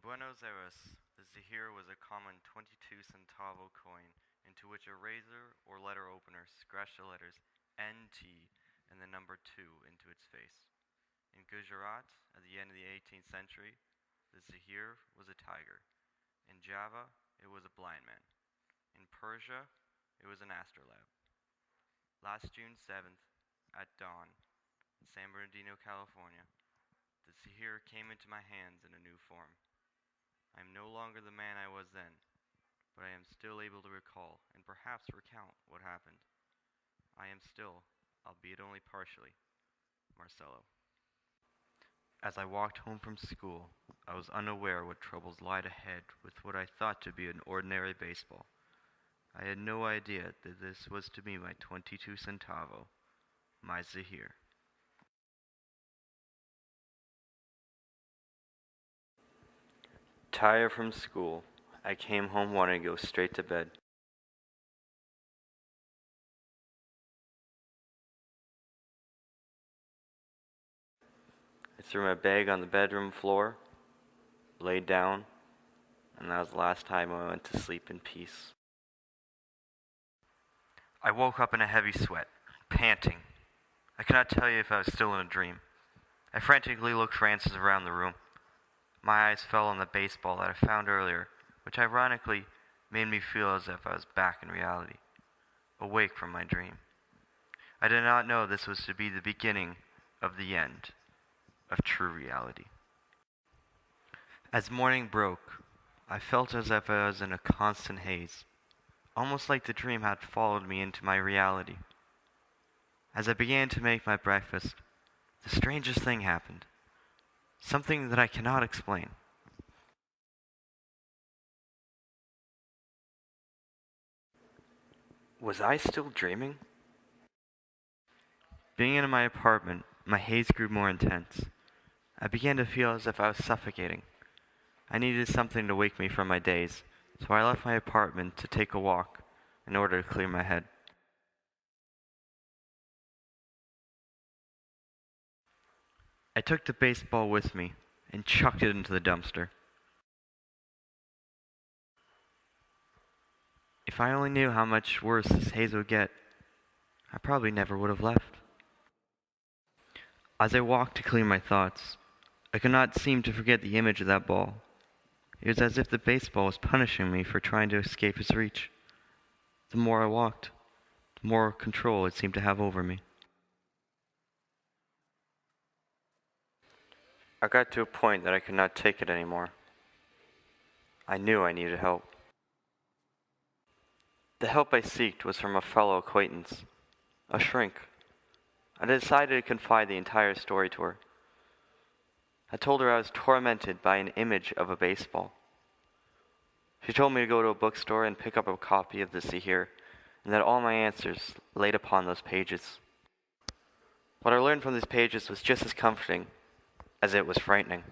Buenos Aires, the Zahir was a common 22 centavo coin into which a razor or letter opener scratched the letters NT and the number 2 into its face. In Gujarat, at the end of the 18th century, the Zahir was a tiger. In Java, it was a blind man. In Persia, it was an astrolabe. Last June 7th, at dawn, in San Bernardino, California, the Zahir came into my hands in a new form. I am no longer the man I was then, but I am still able to recall and perhaps recount what happened. I am still, albeit only partially, Marcelo. As I walked home from school, I was unaware what troubles lied ahead with what I thought to be an ordinary baseball. I had no idea that this was to be my 22 centavo, my Zahir. Tired from school, I came home wanting to go straight to bed. I threw my bag on the bedroom floor, laid down, and that was the last time I went to sleep in peace. I woke up in a heavy sweat, panting. I cannot tell you if I was still in a dream. I frantically looked for answers around the room. My eyes fell on the baseball that I found earlier, which ironically made me feel as if I was back in reality, awake from my dream. I did not know this was to be the beginning of the end of true reality. As morning broke, I felt as if I was in a constant haze, almost like the dream had followed me into my reality. As I began to make my breakfast, the strangest thing happened. Something that I cannot explain. Was I still dreaming? Being in my apartment, my haze grew more intense. I began to feel as if I was suffocating. I needed something to wake me from my daze, so I left my apartment to take a walk in order to clear my head. I took the baseball with me and chucked it into the dumpster. If I only knew how much worse this haze would get, I probably never would have left. As I walked to clear my thoughts, I could not seem to forget the image of that ball. It was as if the baseball was punishing me for trying to escape its reach. The more I walked, the more control it seemed to have over me. I got to a point that I could not take it anymore. I knew I needed help. The help I sought was from a fellow acquaintance, a shrink. I decided to confide the entire story to her. I told her I was tormented by an image of a baseball. She told me to go to a bookstore and pick up a copy of the Zahir, and that all my answers laid upon those pages. What I learned from these pages was just as comforting as it was frightening.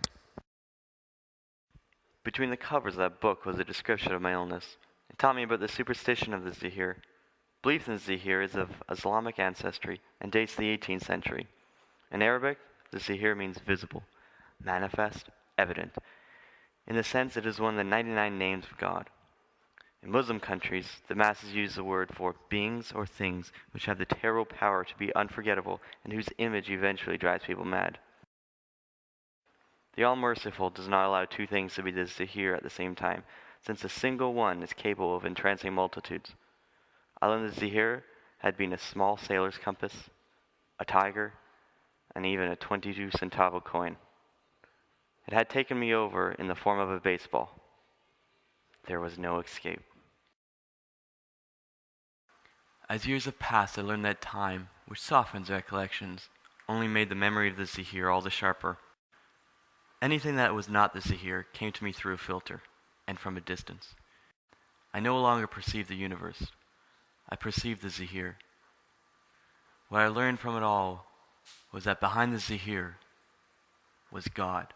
Between the covers of that book was a description of my illness. It taught me about the superstition of the Zahir. Belief in the Zahir is of Islamic ancestry and dates to the 18th century. In Arabic, the Zahir means visible, manifest, evident. In the sense, it is one of the 99 names of God. In Muslim countries, the masses use the word for beings or things which have the terrible power to be unforgettable and whose image eventually drives people mad. The All-Merciful does not allow two things to be the Zahir at the same time, since a single one is capable of entrancing multitudes. I learned the Zahir had been a small sailor's compass, a tiger, and even a 22 centavo coin. It had taken me over in the form of a baseball. There was no escape. As years have passed, I learned that time, which softens recollections, only made the memory of the Zahir all the sharper. Anything that was not the Zahir came to me through a filter, and from a distance. I no longer perceived the universe. I perceived the Zahir. What I learned from it all was that behind the Zahir was God.